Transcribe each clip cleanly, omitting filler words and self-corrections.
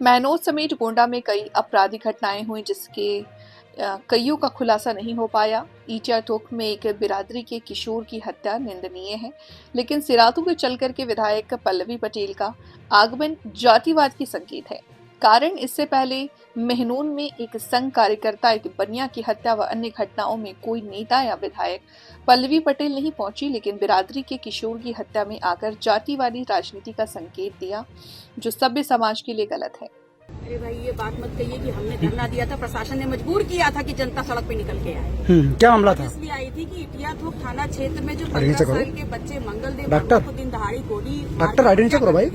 महनौद समेत गोंडा में कई आपराधिक घटनाएं हुई जिसके कईयों का खुलासा नहीं हो पाया। ईचा तोक में एक बिरादरी के किशोर की हत्या निंदनीय है, लेकिन सिरातू के चलकर के विधायक पल्लवी पटेल का आगमन जातिवाद की संकेत है। कारण इससे पहले महनौद में एक संघ कार्यकर्ता एक बनिया की हत्या व अन्य घटनाओं में कोई नेता या विधायक पल्लवी पटेल नहीं पहुंची, लेकिन बिरादरी के किशोर की हत्या में आकर जातिवादी राजनीति का संकेत दिया, जो सभ्य समाज के लिए गलत है। अरे भाई, ये बात मत कहिए कि हमने धरना दिया था, प्रशासन ने मजबूर किया था कि जनता सड़क पे निकल के आए। क्या मामला था? इसलिए आई थी कि इटिया थोक थाना क्षेत्र में जो 15 साल के बच्चे मंगलदेव को दिन दहाड़ी गोली भाई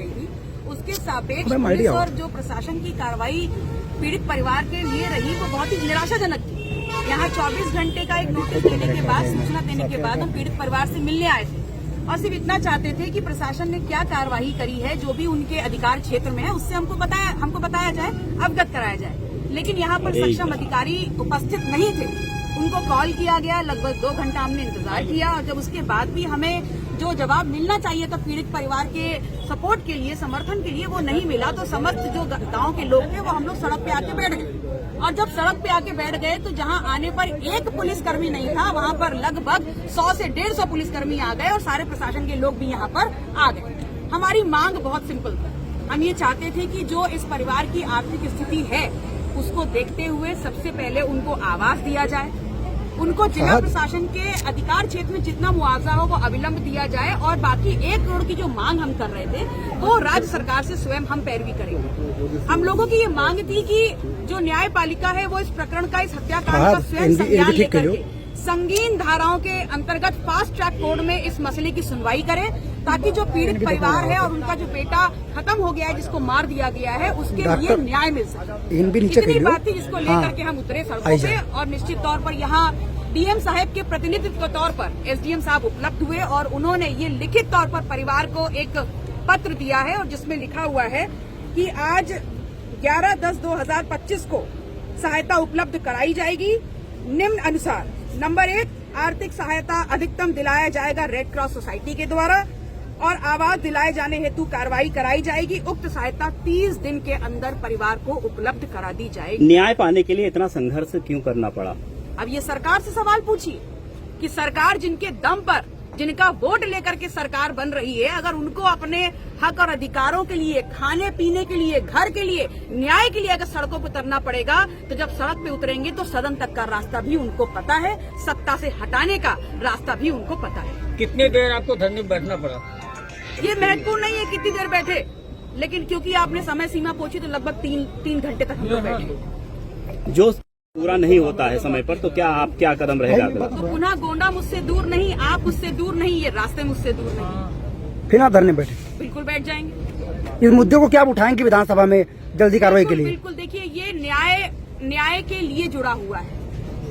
उसके सापेक्ष पुलिस और जो प्रशासन की कार्रवाई पीड़ित परिवार के लिए रही वो बहुत ही निराशाजनक थी। यहाँ 24 घंटे का एक नोटिस देने के बाद, सूचना देने के बाद हम पीड़ित परिवार से मिलने आए थे और सिर्फ इतना चाहते थे कि प्रशासन ने क्या कार्रवाई करी है, जो भी उनके अधिकार क्षेत्र में है उससे हमको बताया जाए, अवगत कराया जाए। लेकिन यहाँ पर सक्षम अधिकारी उपस्थित नहीं थे। उनको कॉल किया गया, लगभग 2 घंटा हमने इंतजार किया और जब उसके बाद भी हमें जो जवाब मिलना चाहिए था पीड़ित परिवार के सपोर्ट के लिए, समर्थन के लिए, वो नहीं मिला। तो समस्त जो गांव के लोग थे वो हम लोग सड़क पे आके बैठ गए और जब सड़क पे आके बैठ गए तो जहां आने पर एक पुलिसकर्मी नहीं था, वहां पर लगभग 100 से 150 पुलिसकर्मी आ गए और सारे प्रशासन के लोग भी यहां पर आ गए। हमारी मांग बहुत सिंपल थी। हम ये चाहते थे कि जो इस परिवार की आर्थिक स्थिति है उसको देखते हुए सबसे पहले उनको आवास दिया जाए, उनको जिला प्रशासन के अधिकार क्षेत्र में जितना मुआवजा हो वो अविलंब दिया जाए और बाकी 1 करोड़ की जो मांग हम कर रहे थे वो राज्य सरकार से स्वयं हम पैरवी करेंगे। हम लोगों की ये मांग थी कि जो न्यायपालिका है वो इस प्रकरण का, इस हत्याकांड का स्वयं संज्ञान लेकर के संगीन धाराओं के अंतर्गत फास्ट ट्रैक कोर्ट में इस मसले की सुनवाई करे, ताकि जो पीड़ित परिवार है और उनका जो बेटा खत्म हो गया है, जिसको मार दिया गया है, उसके लिए न्याय मिल सके। इतनी बात थी जिसको लेकर के हम उतरे सड़कों पे और निश्चित तौर पर यहाँ डीएम साहब के प्रतिनिधित्व के तौर पर एसडीएम साहब उपलब्ध हुए और उन्होंने ये लिखित तौर पर परिवार को एक पत्र दिया है और जिसमें लिखा हुआ है कि आज 11/10/2025 को सहायता उपलब्ध कराई जाएगी। निम्न अनुसार: नंबर 1, आर्थिक सहायता अधिकतम दिलाया जाएगा रेड क्रॉस सोसाइटी के द्वारा और आवास दिलाए जाने हेतु कार्रवाई कराई जाएगी। उक्त सहायता 30 दिन के अंदर परिवार को उपलब्ध करा दी जाएगी। न्याय पाने के लिए इतना संघर्ष क्यों करना पड़ा? अब ये सरकार से सवाल पूछिए कि सरकार जिनके दम पर, जिनका वोट लेकर के सरकार बन रही है, अगर उनको अपने हक और अधिकारों के लिए, खाने पीने के लिए, घर के लिए, न्याय के लिए अगर सड़कों पर उतरना पड़ेगा, तो जब सड़क पे उतरेंगे तो सदन तक का रास्ता भी उनको पता है, सत्ता से हटाने का रास्ता भी उनको पता है। कितनी देर आपको धरने में बैठना पड़ा? ये महत्वपूर्ण नहीं है कितनी देर बैठे, लेकिन क्योंकि आपने समय सीमा पूछी तो लगभग 3 घंटे तक हम लोग बैठे। जो पूरा नहीं होता है समय पर तो क्या कदम रहेगा? तो पुनः गोंडा मुझसे दूर नहीं, आप मुझसे दूर नहीं, ये रास्ते मुझसे दूर नहीं। फिर आप धरने बैठे? बिल्कुल बैठ जाएंगे। इस मुद्दे को क्या आप उठाएंगे विधानसभा में जल्दी कार्रवाई के लिए? बिल्कुल, देखिए ये न्याय के लिए जुड़ा हुआ है।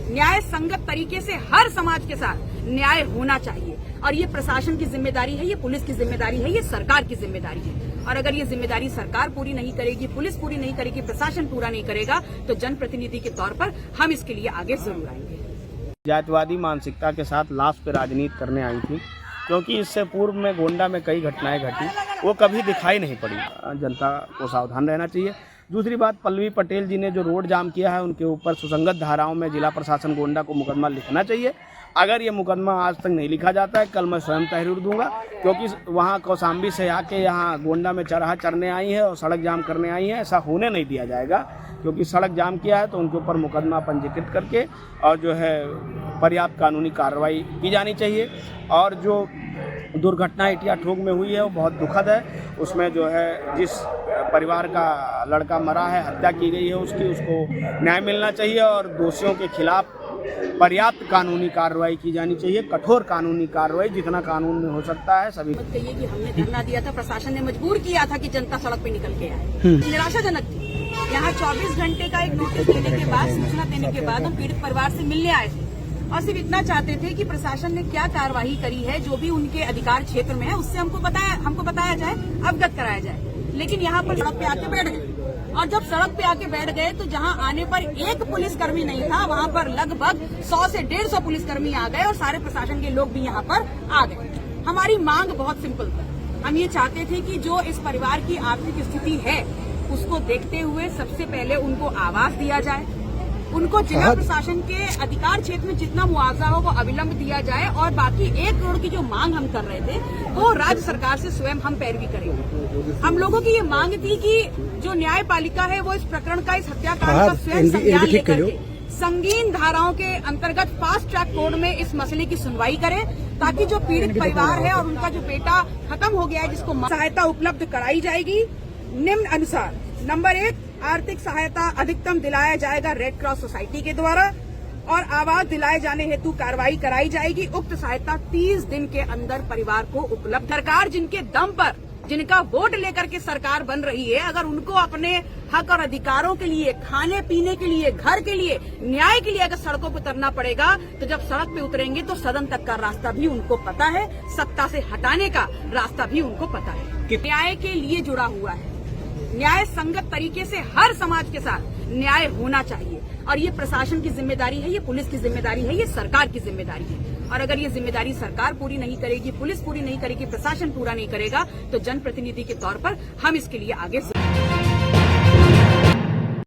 न्याय संगत तरीके से हर समाज के साथ न्याय होना चाहिए और ये प्रशासन की जिम्मेदारी है, ये पुलिस की जिम्मेदारी है, ये सरकार की जिम्मेदारी है। और अगर ये जिम्मेदारी सरकार पूरी नहीं करेगी, पुलिस पूरी नहीं करेगी, प्रशासन पूरा नहीं करेगा, तो जनप्रतिनिधि के तौर पर हम इसके लिए आगे जरूर आएंगे। जातिवादी मानसिकता के साथ लाश पे राजनीति करने आई थी, क्योंकि इससे पूर्व में गोंडा में कई घटनाएं घटी, वो कभी दिखाई नहीं पड़ी। जनता को सावधान रहना चाहिए। दूसरी बात, पल्लवी पटेल जी ने जो रोड जाम किया है उनके ऊपर सुसंगत धाराओं में जिला प्रशासन गोंडा को मुकदमा लिखना चाहिए। अगर ये मुकदमा आज तक नहीं लिखा जाता है, कल मैं स्वयं तहरीर दूंगा, क्योंकि वहाँ कौशाम्बी से आके यहाँ गोंडा में चरहा चरने आई है और सड़क जाम करने आई है। ऐसा होने नहीं दिया जाएगा, क्योंकि सड़क जाम किया है तो उनके ऊपर मुकदमा पंजीकृत करके और जो है पर्याप्त कानूनी कार्रवाई की जानी चाहिए। और जो दुर्घटना इटिया ठोक में हुई है वो बहुत दुखद है। उसमें जो है जिस परिवार का लड़का मरा है, हत्या की गई है, उसको न्याय मिलना चाहिए और दोषियों के खिलाफ पर्याप्त कानूनी कार्रवाई की जानी चाहिए। कठोर कानूनी कार्रवाई जितना कानून में हो सकता है सभी। मत कहिए कि हमने धरना दिया था, प्रशासन ने मजबूर किया था कि जनता सड़क पे निकल के आए। निराशाजनक थी। यहाँ 24 घंटे का एक नोटिस देने के बाद, सूचना देने के बाद हम पीड़ित परिवार से मिलने आए थे और सिर्फ इतना चाहते थे कि प्रशासन ने क्या कार्रवाई करी है, जो भी उनके अधिकार क्षेत्र में है, उससे हमको बताया जाए, अवगत कराया जाए। लेकिन यहाँ पर सड़क पे आके बैठ गए और जब सड़क पे आके बैठ गए तो जहां आने पर एक पुलिसकर्मी नहीं था, वहां पर लगभग 100 से 150 पुलिसकर्मी आ गए और सारे प्रशासन के लोग भी यहाँ पर आ गए। हमारी मांग बहुत सिंपल थी। हम ये चाहते थे कि जो इस परिवार की आर्थिक स्थिति है उसको देखते हुए सबसे पहले उनको आवास दिया जाए, उनको जिला प्रशासन के अधिकार क्षेत्र में जितना मुआवजा हो वो अविलंब दिया जाए, और बाकी 1 करोड़ की जो मांग हम कर रहे थे वो राज्य सरकार से स्वयं हम पैरवी करेंगे। हम लोगों की ये मांग थी कि जो न्यायपालिका है वो इस प्रकरण का, इस हत्याकांड का स्वयं संज्ञान लेकर के संगीन धाराओं के अंतर्गत फास्ट ट्रैक कोर्ट में इस मसले की सुनवाई करे, ताकि जो पीड़ित परिवार है और उनका जो बेटा खत्म हो गया है जिसको सहायता उपलब्ध कराई जाएगी निम्न अनुसार। नंबर 1, आर्थिक सहायता अधिकतम दिलाया जाएगा रेड क्रॉस सोसाइटी के द्वारा, और आवास दिलाए जाने हेतु कार्रवाई कराई जाएगी। उक्त सहायता 30 दिन के अंदर परिवार को उपलब्ध। सरकार जिनके दम पर, जिनका वोट लेकर के सरकार बन रही है, अगर उनको अपने हक और अधिकारों के लिए, खाने पीने के लिए, घर के लिए, न्याय के लिए अगर सड़कों पर उतरना पड़ेगा, तो जब सड़क पे उतरेंगे तो सदन तक का रास्ता भी उनको पता है, सत्ता से हटाने का रास्ता भी उनको पता है। न्याय के लिए जुड़ा हुआ है, न्याय संगत तरीके से हर समाज के साथ न्याय होना चाहिए, और ये प्रशासन की जिम्मेदारी है, ये पुलिस की जिम्मेदारी है, ये सरकार की जिम्मेदारी है। और अगर ये जिम्मेदारी सरकार पूरी नहीं करेगी, पुलिस पूरी नहीं करेगी, प्रशासन पूरा नहीं करेगा, तो जनप्रतिनिधि के तौर पर हम इसके लिए आगे